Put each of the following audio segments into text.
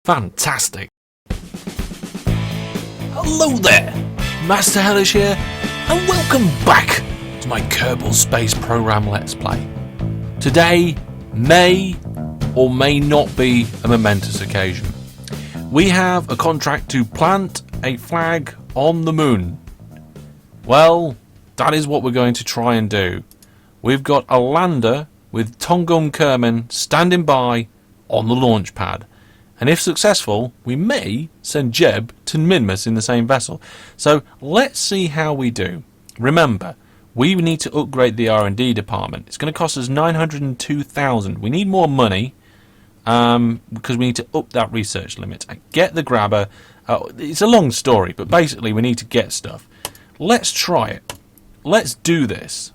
Fantastic. Hello there, Master Hellish here, and welcome back to my Kerbal Space Program Let's Play. Today may or may not be a momentous occasion. We have a contract to plant a flag on the moon. Well, that is what we're going to try and do. We've got a lander with Tongun Kerman standing by on the launch pad. And if successful, we may send Jeb to Minmus in the same vessel. So let's see how we do. Remember, we need to upgrade the R&D department. It's going to cost us 902,000. We need more money because we need to up that research limit. Get the grabber. It's a long story, but basically we need to get stuff. Let's try it. Let's do this.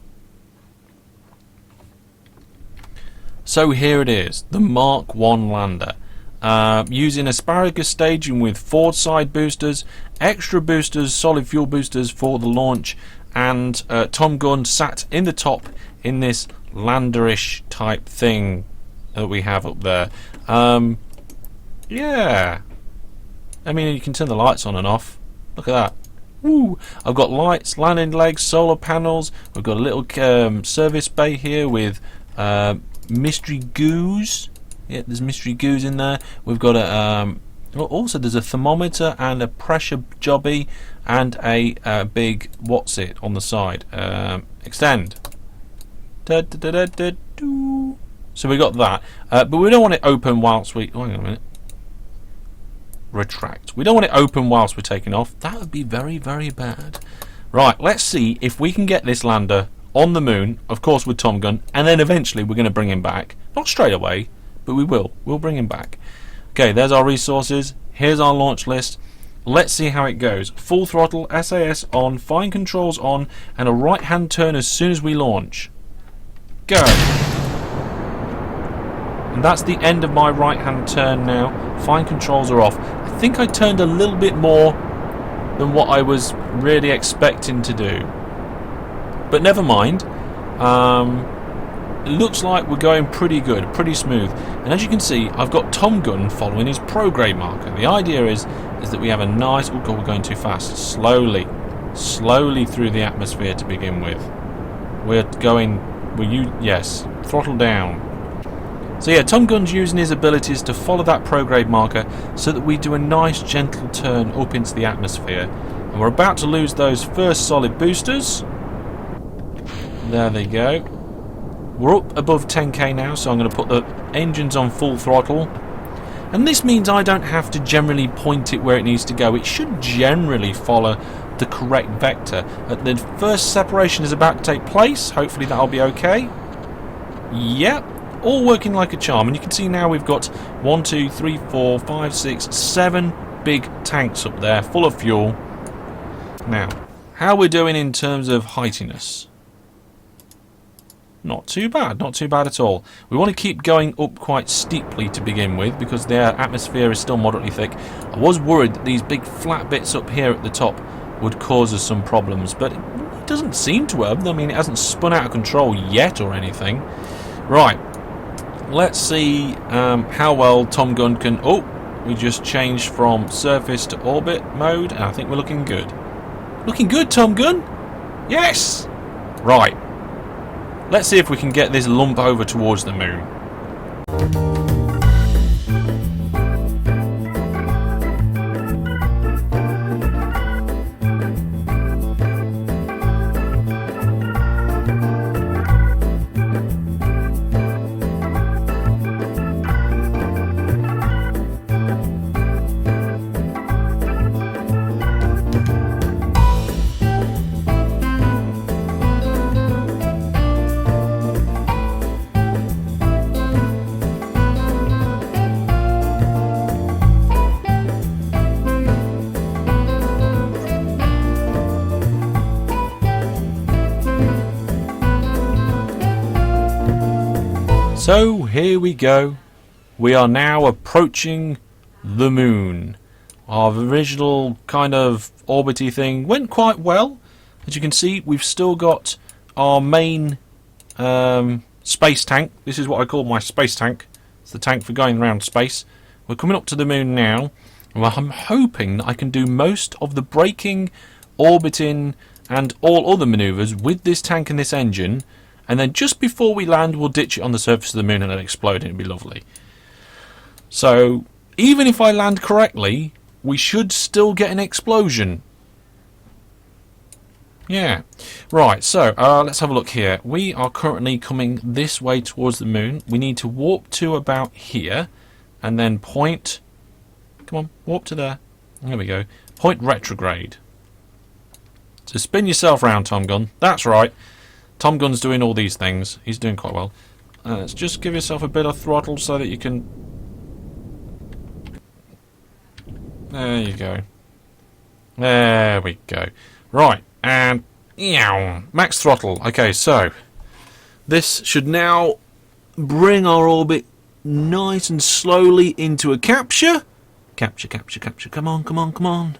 So here it is, the Mark 1 lander. Using asparagus staging with forward side boosters, extra boosters, solid fuel boosters for the launch, and Tom Gunn sat in the top in this landerish type thing that we have up there. Yeah, I mean, you can turn the lights on and off. Look at that. Woo! I've got lights, landing legs, solar panels. We've got a little service bay here with mystery goos. Yeah, there's mystery goos in there. We've got a also there's a thermometer and a pressure jobby and a big what's it on the side. Extend. So we got that, but we don't want it open whilst we. Oh, hang on a minute. Retract. We don't want it open whilst we're taking off. That would be very, very bad. Right. Let's see if we can get this lander on the moon. Of course, with Tom Gunn, and then eventually we're going to bring him back. Not straight away. But we will. We'll bring him back. Okay, there's our resources. Here's our launch list. Let's see how it goes. Full throttle, SAS on, fine controls on, and a right-hand turn as soon as we launch. Go. And that's the end of my right-hand turn now. Fine controls are off. I think I turned a little bit more than what I was really expecting to do. But never mind. It looks like we're going pretty good, pretty smooth. And as you can see, I've got Tom Gunn following his prograde marker. The idea is that we have a nice... Oh god, we're going too fast. Slowly through the atmosphere to begin with. We're going... Yes, throttle down. So yeah, Tom Gunn's using his abilities to follow that prograde marker so that we do a nice gentle turn up into the atmosphere. And we're about to lose those first solid boosters. There they go. We're up above 10k now, so I'm going to put the engines on full throttle. And this means I don't have to generally point it where it needs to go. It should generally follow the correct vector. The first separation is about to take place. Hopefully that'll be okay. Yep, all working like a charm. And you can see now we've got 1, 2, 3, 4, 5, 6, 7 big tanks up there full of fuel. Now, how we're doing in terms of heightiness? Not too bad at all. We want to keep going up quite steeply to begin with because the atmosphere is still moderately thick. I was worried that these big flat bits up here at the top would cause us some problems, but it doesn't seem to have. I mean, it hasn't spun out of control yet or anything. Right, let's see how well Tom Gunn can... Oh, we just changed from surface to orbit mode, and I think we're looking good. Looking good, Tom Gunn? Yes! Right. Let's see if we can get this lump over towards the moon. So here we go. We are now approaching the moon. Our original kind of orbity thing went quite well. As you can see, we've still got our main space tank. This is what I call my space tank. It's the tank for going around space. We're coming up to the moon now. Well, I'm hoping that I can do most of the braking, orbiting, and all other manoeuvres with this tank and this engine. And then just before we land, we'll ditch it on the surface of the moon and it'll explode and it'll be lovely. So, even if I land correctly, we should still get an explosion. Yeah. Right, so let's have a look here. We are currently coming this way towards the moon. We need to warp to about here and then point... Come on, warp to there. There we go. Point retrograde. So spin yourself round, Tom Gun. That's right. Tom Gun's doing all these things. He's doing quite well. Let's just give yourself a bit of throttle so that you can... There you go. There we go. Right. And max throttle. Okay, so this should now bring our orbit nice and slowly into a capture. Capture. Come on.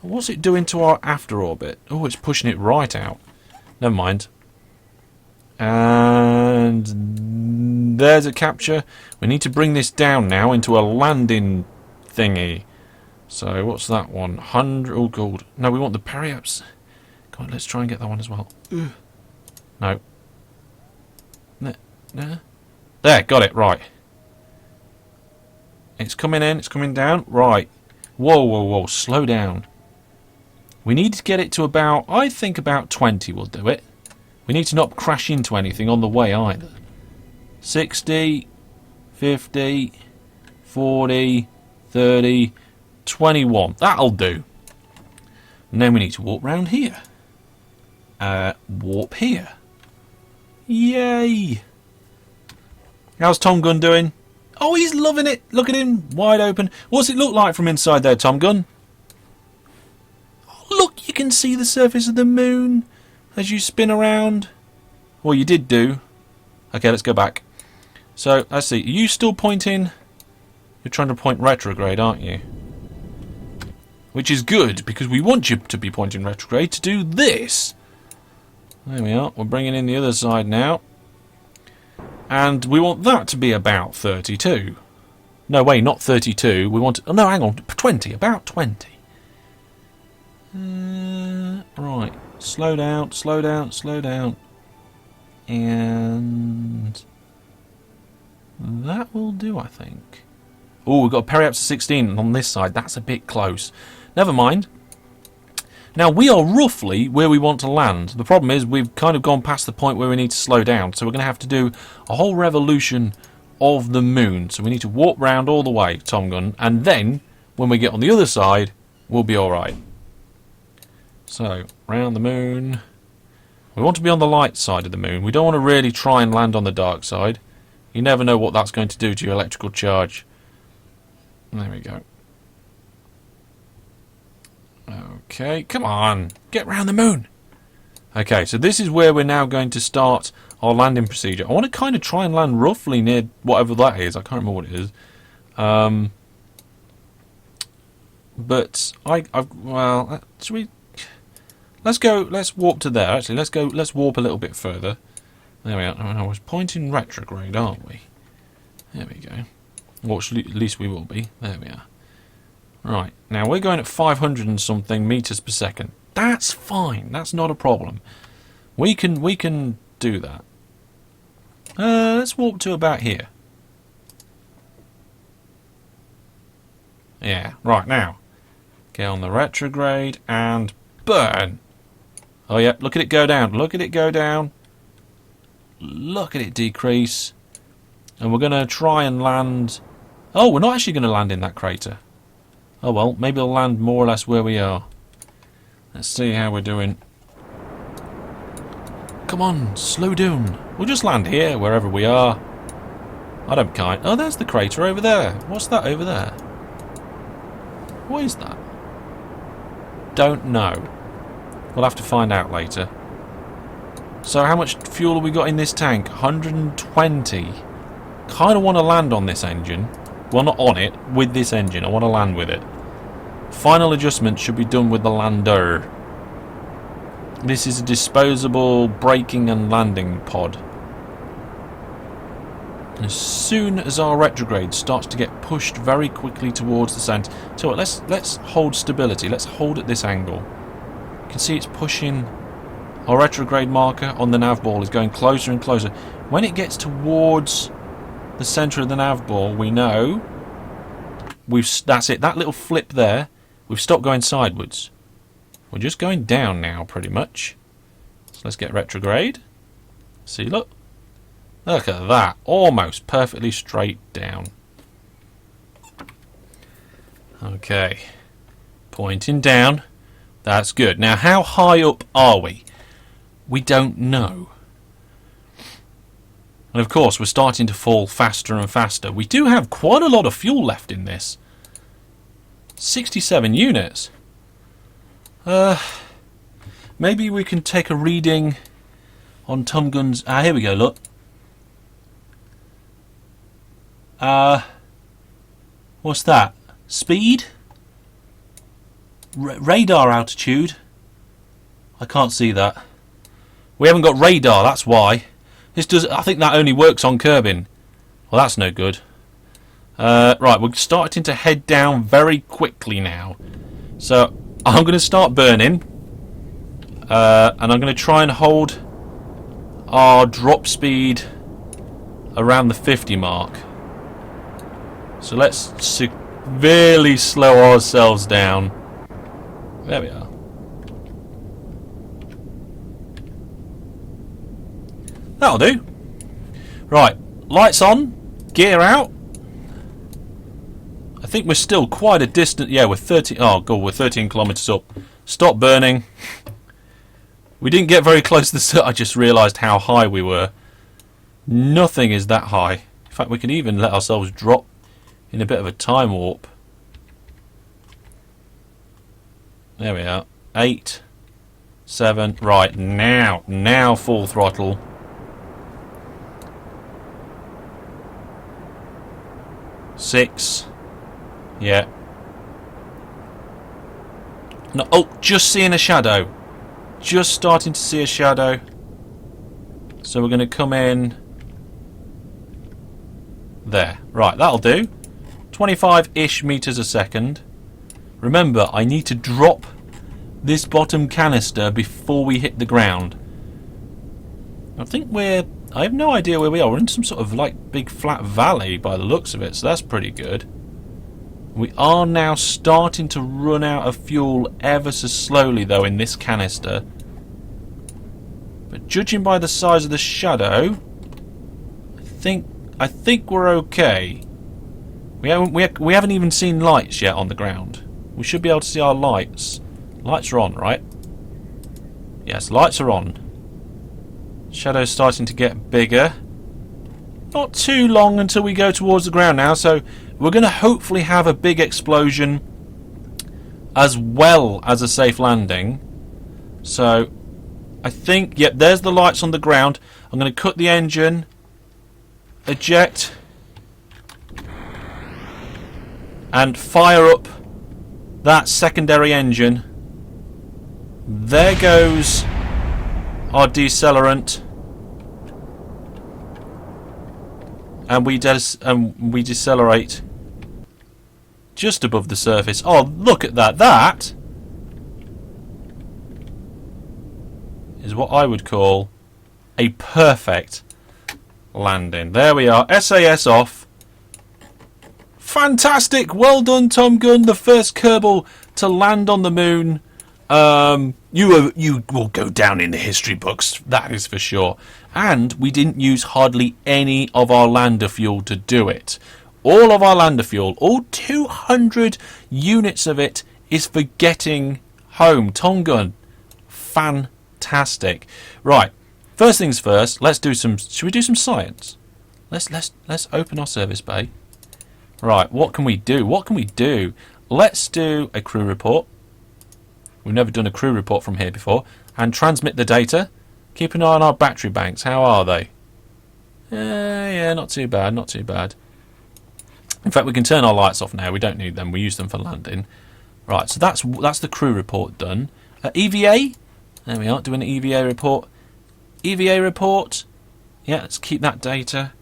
What's it doing to our after orbit? Oh, it's pushing it right out. Never mind. And there's a capture. We need to bring this down now into a landing thingy. So what's that one? 100. Oh, gold. No, we want the periaps. Come on, let's try and get that one as well. No. There, got it, right. It's coming in, it's coming down. Right. Whoa. Slow down. We need to get it to about, I think about 20 will do it. We need to not crash into anything on the way either. 60, 50, 40, 30, 21. That'll do. And then we need to warp round here. Warp here. Yay! How's Tom Gun doing? Oh, he's loving it. Look at him, wide open. What's it look like from inside there, Tom Gun? Oh, look, you can see the surface of the moon as you spin around. Well, you did do. Okay, let's go back. So, let's see. Are you still pointing? You're trying to point retrograde, aren't you? Which is good, because we want you to be pointing retrograde to do this. There we are. We're bringing in the other side now. And we want that to be about 32. No, wait, not 32. We want... Oh, no, hang on. 20. About 20. Right. Slow down. And... that will do, I think. Oh, we've got a periaps of 16 on this side. That's a bit close. Never mind. Now, we are roughly where we want to land. The problem is we've kind of gone past the point where we need to slow down. So we're going to have to do a whole revolution of the moon. So we need to warp round all the way, Tom Gun. And then, when we get on the other side, we'll be alright. So, round the moon. We want to be on the light side of the moon. We don't want to really try and land on the dark side. You never know what that's going to do to your electrical charge. There we go. Okay, come on. Get round the moon. Okay, so this is where we're now going to start our landing procedure. I want to kind of try and land roughly near whatever that is. I can't remember what it is. But well, should we... Let's warp to there. Actually, let's warp a little bit further. There we are. I was pointing retrograde, aren't we? There we go. Or at least we will be. There we are. Right, now we're going at 500 and something meters per second. That's fine. That's not a problem. We can do that. Let's warp to about here. Yeah, right now. Get on the retrograde and burn. Oh yeah, look at it go down. Look at it go down. Look at it decrease. And we're going to try and land... Oh, we're not actually going to land in that crater. Oh well, maybe it'll land more or less where we are. Let's see how we're doing. Come on, slow down. We'll just land here, wherever we are. I don't mind. Oh, there's the crater over there. What's that over there? What is that? Don't know. We'll have to find out later. So how much fuel have we got in this tank? 120. Kind of want to land on this engine. Well, not on it, with this engine. I want to land with it. Final adjustment should be done with the lander. This is a disposable braking and landing pod. And as soon as our retrograde starts to get pushed very quickly towards the centre... So what, let's hold stability. Let's hold at this angle. You can see it's pushing... Our retrograde marker on the nav ball is going closer and closer. When it gets towards the centre of the nav ball, we know... That's it. That little flip there, we've stopped going sideways. We're just going down now, pretty much. So let's get retrograde. See, look. Look at that. Almost perfectly straight down. Okay. Pointing down. That's good. Now, how high up are we? We don't know. And of course, we're starting to fall faster and faster. We do have quite a lot of fuel left in this. 67 units. Maybe we can take a reading on Tom Gun's... here we go, look. What's that? Speed? Radar altitude? I can't see that. We haven't got radar, that's why. This does. I think that only works on Kerbin. Well, that's no good. Right, we're starting to head down very quickly now. So I'm going to start burning. And I'm going to try and hold our drop speed around the 50 mark. So let's severely slow ourselves down. There we are. That'll do. Right, lights on, gear out. I think we're still quite a distance. Yeah, we're 13. Oh god, we're 13 kilometers up. Stop burning. We didn't get very close to the sun. I just realised how high we were. Nothing is that high. In fact, we can even let ourselves drop in a bit of a time warp. There we are. 8, 7. Right, now full throttle. Six. Yeah. No, oh, just seeing a shadow. Just starting to see a shadow. So we're going to come in there. Right, that'll do. 25-ish meters a second. Remember, I need to drop this bottom canister before we hit the ground. I have no idea where we are. We're in some sort of like big flat valley by the looks of it, so that's pretty good. We are now starting to run out of fuel ever so slowly though in this canister. But judging by the size of the shadow, I think we're okay. We haven't even seen lights yet on the ground. We should be able to see our lights. Lights are on, right? Yes, lights are on. Shadow's starting to get bigger. Not too long until we go towards the ground now, so we're going to hopefully have a big explosion as well as a safe landing. So I think, yep, there's the lights on the ground. I'm going to cut the engine, eject, and fire up that secondary engine. There goes our decelerant, and we decelerate just above the surface. Oh, look at that! That is what I would call a perfect landing. There we are. SAS off. Fantastic! Well done, Tom Gunn. The first Kerbal to land on the moon. You will go down in the history books, that is for sure. And we didn't use hardly any of our lander fuel to do it. All of our lander fuel, all 200 units of it, is for getting home. Tom Gunn, fantastic. Right, first things first. Let's do some. Should we do some science? Let's open our service bay. Right, what can we do? What can we do? Let's do a crew report. We've never done a crew report from here before. And transmit the data. Keep an eye on our battery banks. How are they? Yeah, not too bad, not too bad. In fact, we can turn our lights off now. We don't need them. We use them for landing. Right, so that's the crew report done. EVA. There we are, doing an EVA report. EVA report. Yeah, let's keep that data.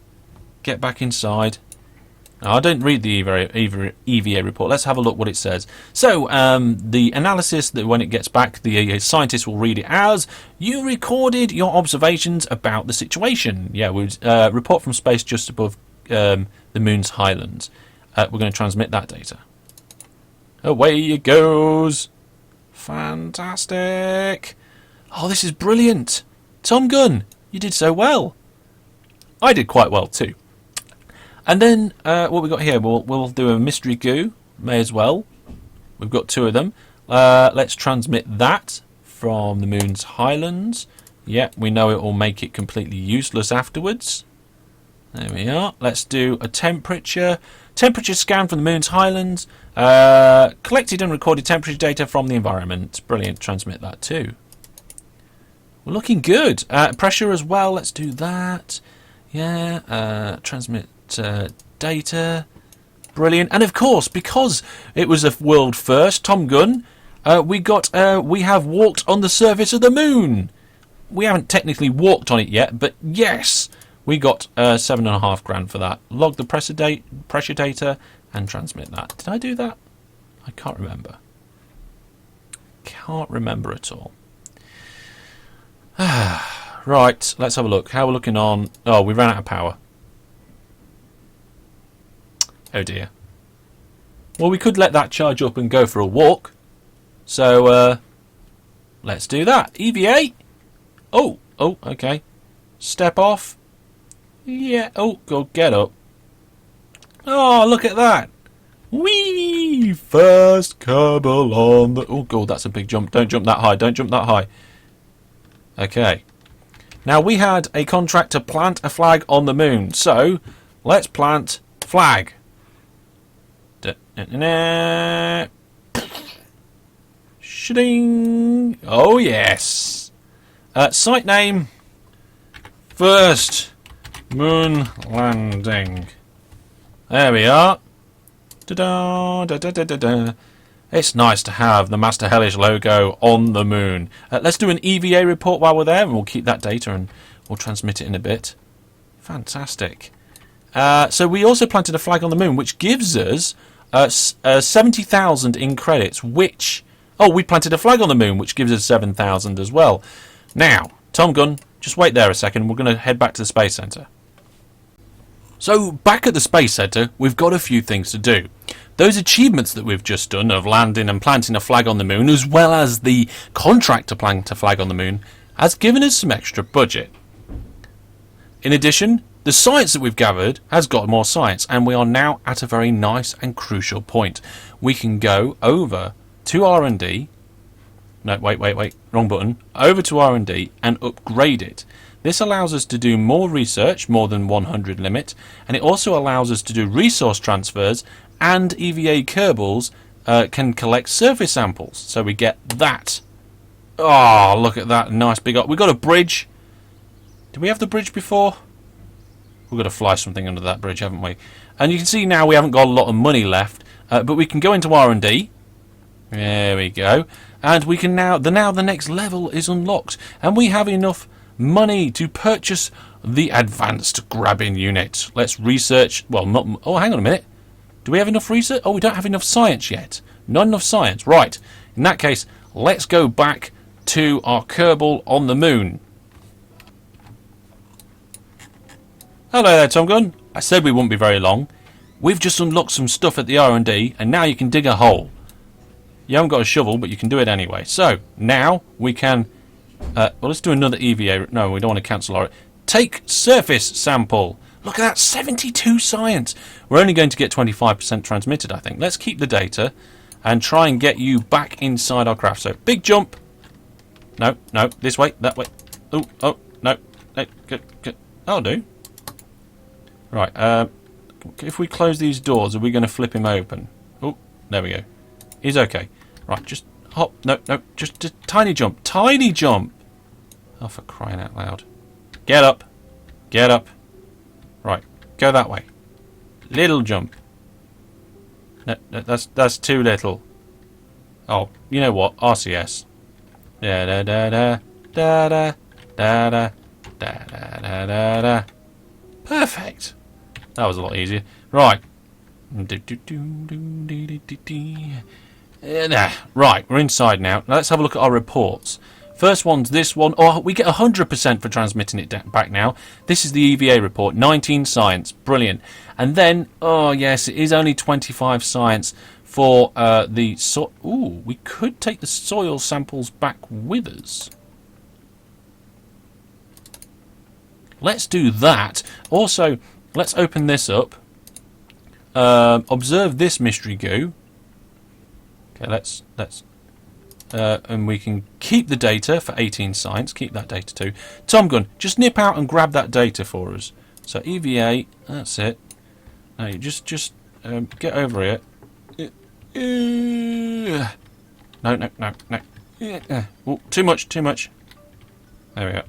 Get back inside. Now, I don't read the EVA report. Let's have a look what it says. So, the analysis, that when it gets back, the scientists will read it as, you recorded your observations about the situation. Yeah, we report from space just above the moon's highlands. We're going to transmit that data. Away it goes. Fantastic. Oh, this is brilliant. Tom Gunn, you did so well. I did quite well too. And then what we got here, we'll do a mystery goo, may as well. We've got 2 of them. Let's transmit that from the moon's highlands. Yeah, we know it will make it completely useless afterwards. There we are. Let's do a temperature scan from the moon's highlands. Collected and recorded temperature data from the environment. Brilliant. Transmit that too. We're looking good. Pressure as well. Let's do that. Yeah. Transmit data. Brilliant. And of course, because it was a world first, Tom Gunn, we have walked on the surface of the moon. We haven't technically walked on it yet, but yes, we got 7.5 grand for that. Log the pressure data and transmit that. Did I do that? I can't remember. Can't remember at all. Right, let's have a look. How we're looking on... Oh, we ran out of power. Oh dear. Well, we could let that charge up and go for a walk. So, let's do that. EVA. Oh, okay. Step off. Yeah. Oh, go get up. Oh, look at that. Whee! First Kerbal on the... Oh, God, that's a big jump. Don't jump that high. Don't jump that high. Okay. Now, we had a contract to plant a flag on the moon. So, let's plant flag. Shing! Oh, yes. Site name. First moon landing. There we are. Da-da, da-da-da-da-da. It's nice to have the Master Hellish logo on the moon. Let's do an EVA report while we're there, and we'll keep that data and we'll transmit it in a bit. Fantastic. So we also planted a flag on the moon, which gives us 70,000 in credits, which... Oh, we planted a flag on the moon, which gives us 7,000 as well. Now, Tom Gunn, just wait there a second. We're going to head back to the Space Centre. So, back at the Space Centre, we've got a few things to do. Those achievements that we've just done of landing and planting a flag on the moon, as well as the contract to plant a flag on the moon, has given us some extra budget. In addition, the science that we've gathered has got more science, and we are now at a very nice and crucial point. We can go over to R&D. No, wait, wrong button. Over to R&D and upgrade it. This allows us to do more research, more than 100 limit, and it also allows us to do resource transfers, and EVA Kerbals can collect surface samples. So we get that. Oh, look at that nice big... We've got a bridge. Did we have the bridge before? We've got to fly something under that bridge, haven't we? And you can see now we haven't got a lot of money left, but we can go into R&D. There we go. And we can now the next level is unlocked, and we have enough money to purchase the advanced grabbing unit. Let's research. Well, not. Oh, hang on a minute. Do we have enough research? Oh, we don't have enough science yet. Not enough science. Right. In that case, let's go back to our Kerbal on the moon. Hello there, Tom Gunn. I said we wouldn't be very long. We've just unlocked some stuff at the R&D, and now you can dig a hole. You haven't got a shovel, but you can do it anyway. So, now we can... well, let's do another EVA. No, we don't want to cancel our... Take surface sample. Look at that, 72 science. We're only going to get 25% transmitted, I think. Let's keep the data and try and get you back inside our craft. So, big jump. No, this way, that way. Oh, no. That'll do. Right, if we close these doors, are we going to flip him open? Oh, there we go. He's okay. Right, just hop. No, just a tiny jump. Tiny jump. Oh, for crying out loud. Get up. Get up. Right, go that way. Little jump. No, that's too little. Oh, you know what? RCS. Da da da da da da da da da da da da. Perfect. That was a lot easier. Right. Right, we're inside now. Now let's have a look at our reports. First one's this one. Oh, we get 100% for transmitting it back now. This is the EVA report. 19 science. Brilliant. And then, oh yes, it is only 25 science for the... Ooh, we could take the soil samples back with us. Let's do that. Also, let's open this up. Observe this mystery goo. Okay, let's and we can keep the data for 18 science. Keep that data too. Tom Gun, just nip out and grab that data for us. So EVA, that's it. Now you just get over here. No. Oh, too much. There we go.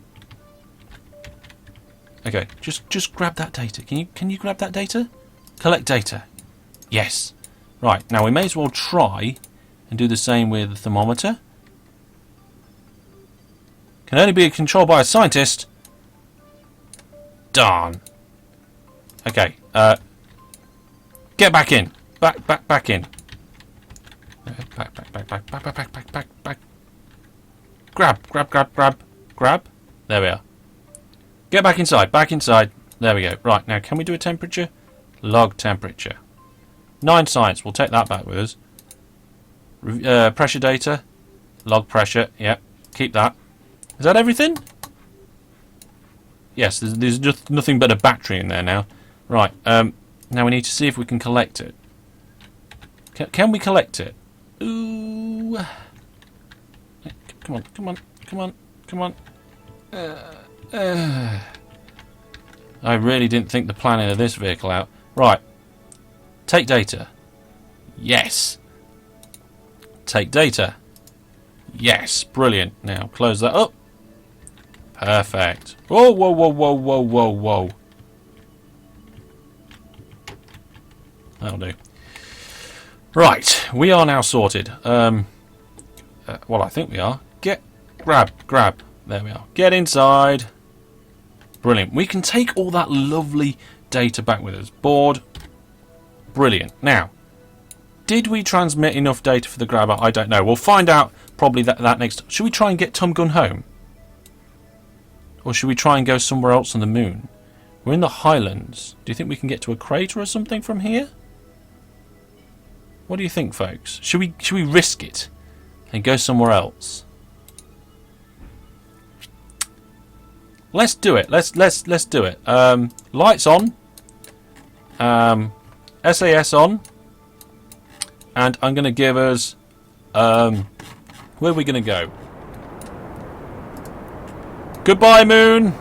Okay, just grab that data. Can you grab that data? Collect data. Yes. Right, now we may as well try and do the same with the thermometer. Can only be controlled by a scientist. Darn. Okay, get back in. Back in. Back. Grab. There we are. Get back inside. There we go. Right, now can we do a temperature? Log temperature. 9 science, we'll take that back with us. Pressure data. Log pressure, yep. Keep that. Is that everything? Yes, there's just nothing but a battery in there now. Right, now we need to see if we can collect it. Can we collect it? Ooh. Come on. I really didn't think the planning of this vehicle out. Right. Take data. Yes. Take data. Yes. Brilliant. Now close that up. Perfect. Whoa. That'll do. Right. We are now sorted. Well, I think we are. Grab. There we are. Get inside. Brilliant. We can take all that lovely data back with us. Board. Brilliant. Now, did we transmit enough data for the grabber? I don't know. We'll find out probably that next. Should we try and get Tom Gun home? Or should we try and go somewhere else on the moon? We're in the Highlands. Do you think we can get to a crater or something from here? What do you think, folks? Should we risk it and go somewhere else? Let's do it. Let's do it. Lights on. SAS on. And I'm going to give us... where are we going to go? Goodbye, Moon.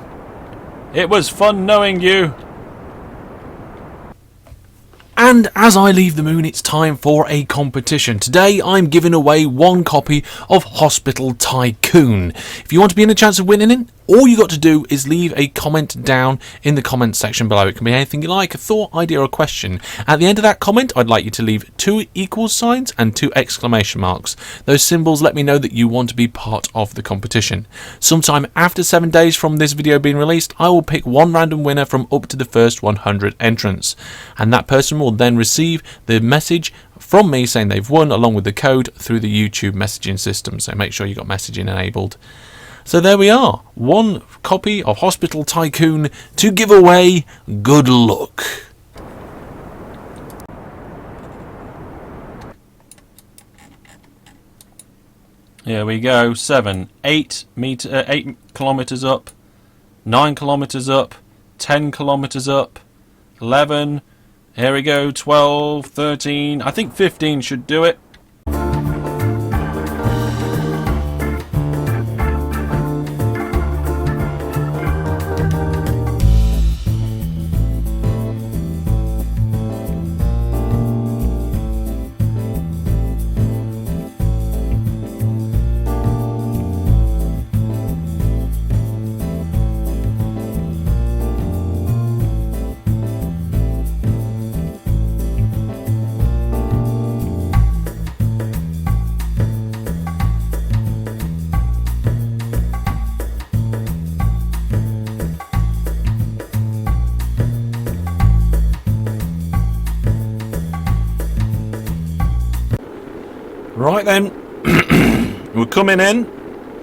It was fun knowing you. And as I leave the moon, it's time for a competition. Today, I'm giving away 1 copy of Hospital Tycoon. If you want to be in a chance of winning it, all you got to do is leave a comment down in the comment section below. It can be anything you like, a thought, idea, or a question. At the end of that comment, I'd like you to leave 2 equals signs and 2 exclamation marks. Those symbols let me know that you want to be part of the competition. Sometime after 7 days from this video being released, I will pick 1 random winner from up to the first 100 entrants. And that person will then receive the message from me saying they've won along with the code through the YouTube messaging system. So make sure you've got messaging enabled. So there we are, 1 copy of Hospital Tycoon to give away. Good luck. Here we go. 8 kilometers up, 9 kilometers up, 10 kilometers up, 11. Here we go. 12, 13. I think 15 should do it. Right then, we're coming in.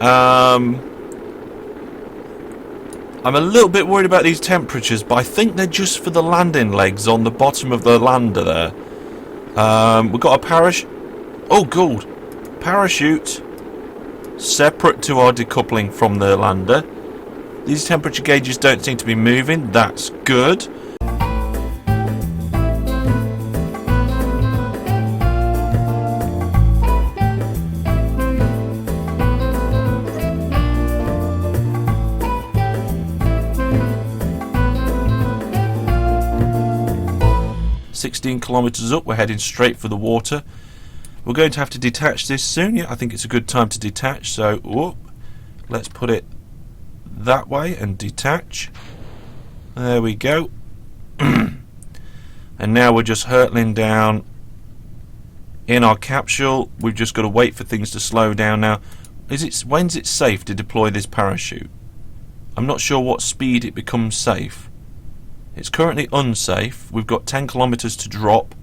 I'm a little bit worried about these temperatures, but I think they're just for the landing legs on the bottom of the lander there. We've got a parachute. Oh, good. Parachute separate to our decoupling from the lander. These temperature gauges don't seem to be moving. That's good. Kilometers up, we're heading straight for the water. We're going to have to detach this soon. Yeah, I think it's a good time to detach, so whoop, let's put it that way and detach. There we go. And now we're just hurtling down in our capsule. We've just got to wait for things to slow down now. When's it safe to deploy this parachute? I'm not sure what speed it becomes safe. It's currently unsafe. We've got 10 kilometers to drop,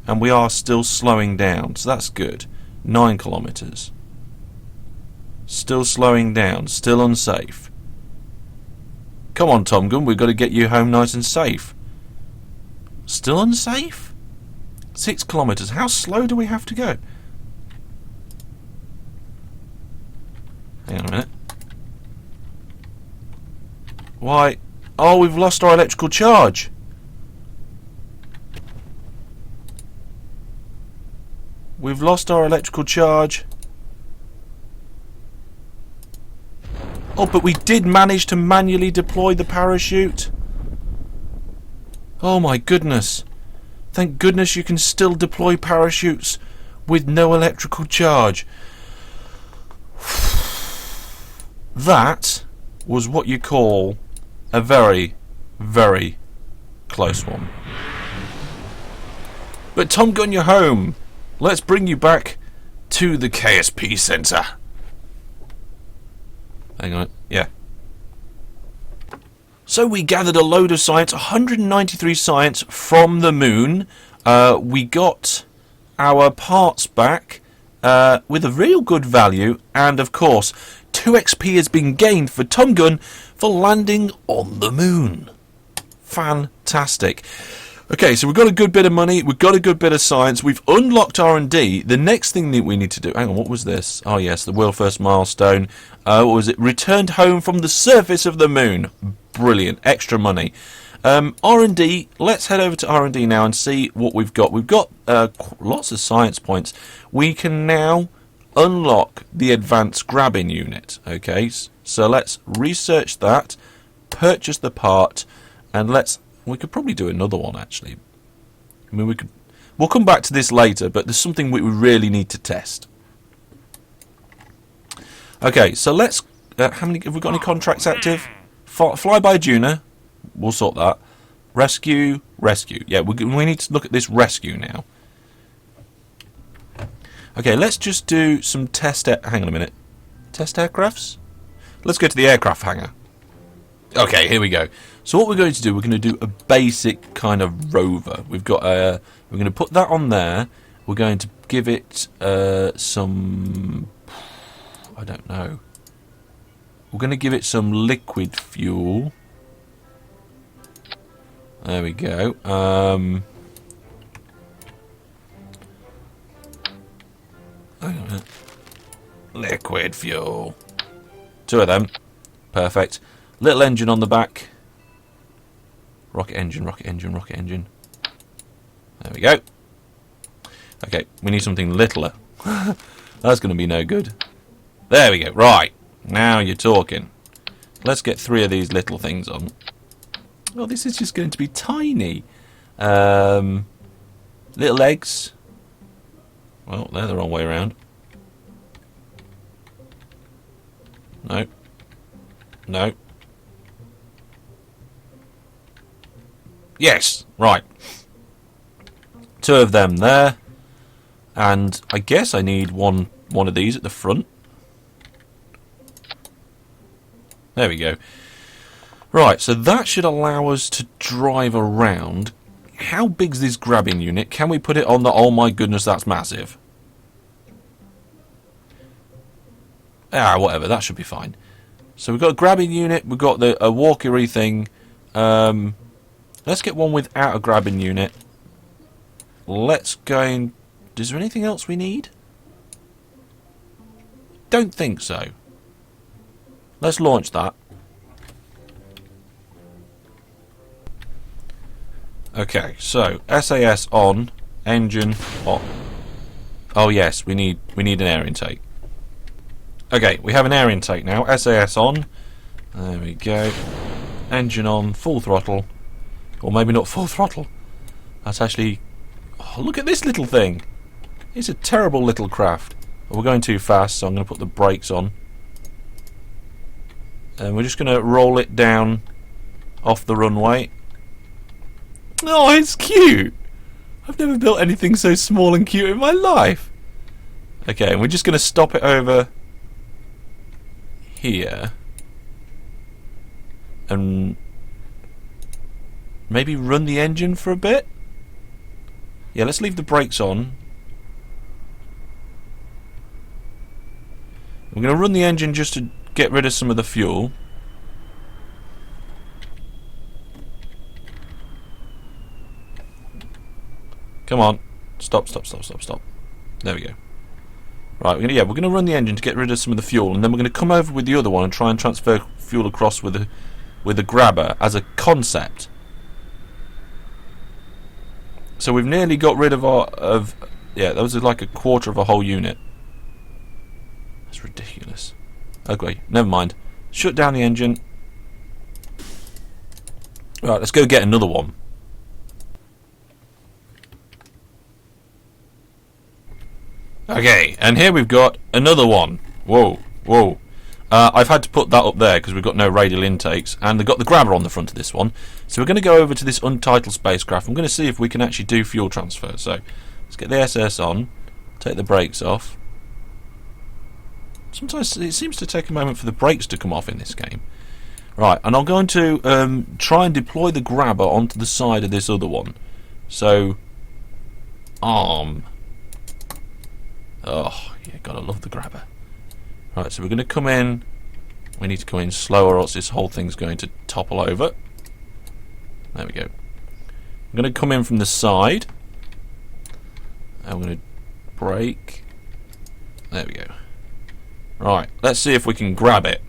and we are still slowing down, so that's good. 9 kilometers. Still slowing down, still unsafe. Come on, Tom Gun, we've got to get you home nice and safe. Still unsafe? 6 kilometers. How slow do we have to go? Hang on a minute. Why? Oh, we've lost our electrical charge. We've lost our electrical charge. Oh, but we did manage to manually deploy the parachute. Oh my goodness. Thank goodness you can still deploy parachutes with no electrical charge. That was what you call a very, very close one. But Tom Gun, you're home. Let's bring you back to the KSP Centre. Hang on, yeah. So we gathered a load of science, 193 science from the moon. We got our parts back with a real good value, and of course 2 XP has been gained for Tom Gun for landing on the moon. Fantastic. Okay, so we've got a good bit of money, we've got a good bit of science, we've unlocked R&D. The next thing that we need to do... Hang on, what was this? Oh yes, the world first milestone. What was it? Returned home from the surface of the moon. Brilliant. Extra money. R&D, let's head over to R&D now and see what we've got. We've got lots of science points. We can now unlock the advanced grabbing unit. Okay, so let's research that, purchase the part, and we could probably do another one actually. I mean, we'll come back to this later, but there's something we really need to test. Okay, so let's how many have we got? Any contracts active? Fly by Juna, we'll sort that. Rescue. Yeah, we need to look at this rescue now. Okay, let's just do some test... Hang on a minute. Test aircrafts? Let's go to the aircraft hangar. Okay, here we go. So what we're going to do, we're going to do a basic kind of rover. We've got we're going to put that on there. We're going to give it some... I don't know. We're going to give it some liquid fuel. There we go. Liquid fuel. 2 of them. Perfect. Little engine on the back. Rocket engine. There we go. Okay, we need something littler. That's going to be no good. There we go. Right. Now you're talking. Let's get 3 of these little things on. Oh, this is just going to be tiny. Little eggs. Well, they're the wrong way around. No. Yes, right. 2 of them there. And I guess I need one of these at the front. There we go. Right, so that should allow us to drive around. How big's this grabbing unit? Can we put it on the... Oh my goodness, that's massive. Whatever, that should be fine. So we've got a grabbing unit, we've got a walkery thing. Let's get one without a grabbing unit. Let's go in. Is there anything else we need? Don't think so. Let's launch that. Okay, so SAS on, engine on. Oh yes, we need an air intake. Okay, we have an air intake now. SAS on. There we go. Engine on, full throttle. Or maybe not full throttle. That's actually... Oh, look at this little thing. It's a terrible little craft. We're going too fast, so I'm going to put the brakes on. And we're just going to roll it down off the runway. Oh, it's cute. I've never built anything so small and cute in my life. Okay, and we're just going to stop it over here. And maybe run the engine for a bit. Yeah, let's leave the brakes on. We're going to run the engine just to get rid of some of the fuel. Come on. Stop. There we go. Right, we're going to run the engine to get rid of some of the fuel, and then we're going to come over with the other one and try and transfer fuel across with the grabber as a concept. So we've nearly got rid of that was like a quarter of a whole unit. That's ridiculous. Okay, never mind. Shut down the engine. Right, let's go get another one. Okay, and here we've got another one. Whoa. I've had to put that up there because we've got no radial intakes, and they've got the grabber on the front of this one. So we're going to go over to this untitled spacecraft. I'm going to see if we can actually do fuel transfer. So let's get the SS on, take the brakes off. Sometimes it seems to take a moment for the brakes to come off in this game. Right, and I'm going to try and deploy the grabber onto the side of this other one. So, arm. Oh, yeah, gotta love the grabber. Right, so we're going to come in. We need to come in slower, or else this whole thing's going to topple over. There we go. I'm going to come in from the side. I'm going to brake. There we go. Right, let's see if we can grab it.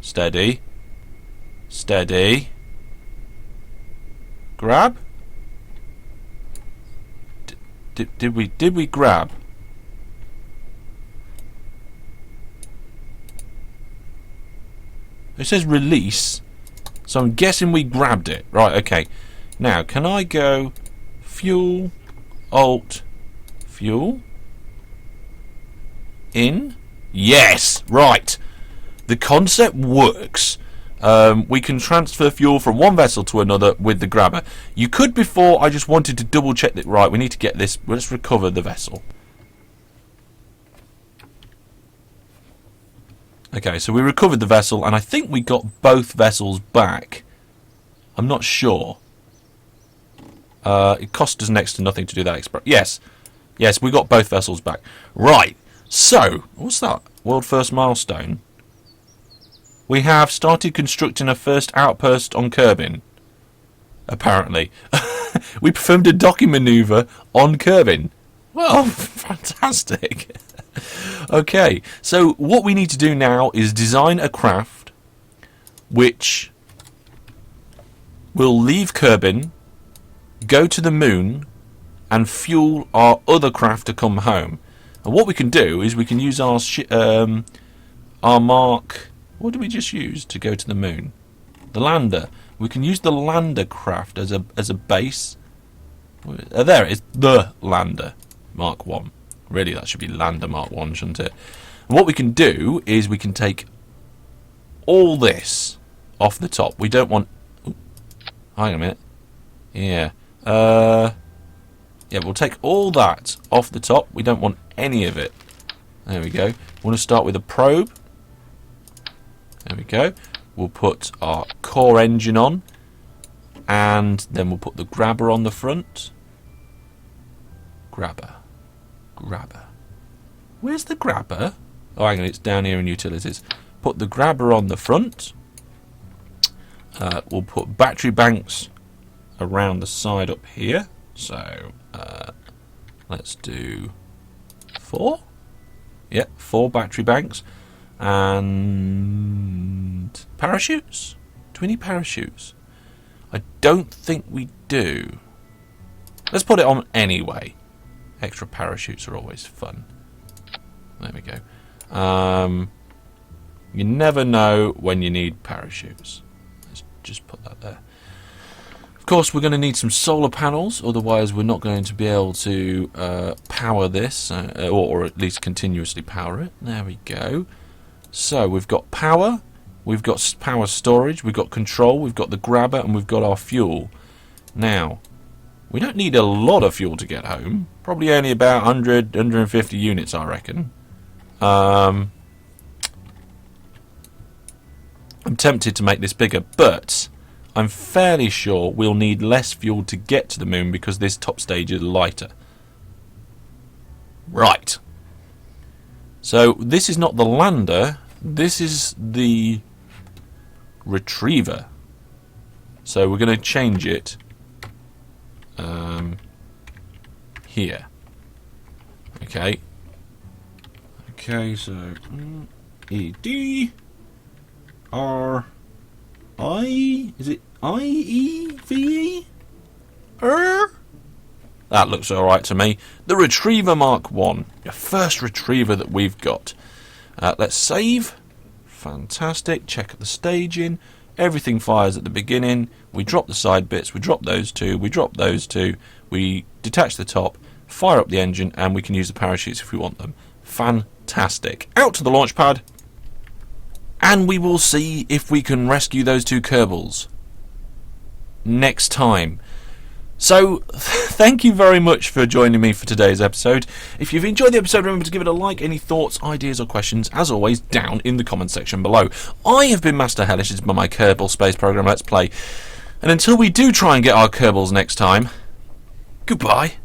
Steady. Steady. Grab. Did we grab? It says release, so I'm guessing we grabbed it. Right, okay. Now, can I go fuel, alt, fuel, in? Yes, right. The concept works. We can transfer fuel from one vessel to another with the grabber. You could before, I just wanted to double check that. Right, we need to get this. Let's recover the vessel. Okay, so we recovered the vessel, and I think we got both vessels back. I'm not sure. It cost us next to nothing to do that. Yes, we got both vessels back. Right, so, what's that? World first milestone. We have started constructing a first outpost on Kerbin. Apparently. We performed a docking manoeuvre on Kerbin. Well, fantastic. Okay, so what we need to do now is design a craft which will leave Kerbin, go to the moon, and fuel our other craft to come home. And what we can do is we can use our Mark... What did we just use to go to the moon? The lander. We can use the lander craft as a base. There it is, the lander Mark 1. Really, that should be lander Mark 1, shouldn't it? And what we can do is we can take all this off the top. We don't want... Ooh, hang on a minute. Yeah. Yeah, we'll take all that off the top. We don't want any of it. There we go. We want to start with a probe. There we go. We'll put our core engine on, and then we'll put the grabber on the front. Grabber. Where's the grabber? Oh, hang on, it's down here in utilities. Put the grabber on the front. We'll put battery banks around the side up here. So let's do 4. Yeah, 4 battery banks. And parachutes? Do we need parachutes? I don't think we do. Let's put it on anyway. Extra parachutes are always fun. There we go. You never know when you need parachutes. Let's just put that there. Of course, we're going to need some solar panels, otherwise we're not going to be able to power this, or at least continuously power it. There we go. So we've got power, we've got power storage, we've got control, we've got the grabber, and we've got our fuel. Now, we don't need a lot of fuel to get home. Probably only about 100, 150 units, I reckon. I'm tempted to make this bigger, but I'm fairly sure we'll need less fuel to get to the moon because this top stage is lighter. Right. So this is not the lander, this is the retriever. So we're going to change it here. Okay. Okay, so E-D-R-I, is it I-E-V-E? That looks alright to me. The Retriever Mark 1. The first Retriever that we've got. Let's save. Fantastic. Check the staging. Everything fires at the beginning. We drop the side bits. We drop those 2. We drop those 2. We detach the top. Fire up the engine. And we can use the parachutes if we want them. Fantastic. Out to the launch pad. And we will see if we can rescue those 2 Kerbals. Next time. So, thank you very much for joining me for today's episode. If you've enjoyed the episode, remember to give it a like. Any thoughts, ideas or questions, as always, down in the comment section below. I have been Master Hellish. It's been my Kerbal Space Program Let's Play. And until we do try and get our Kerbals next time, goodbye.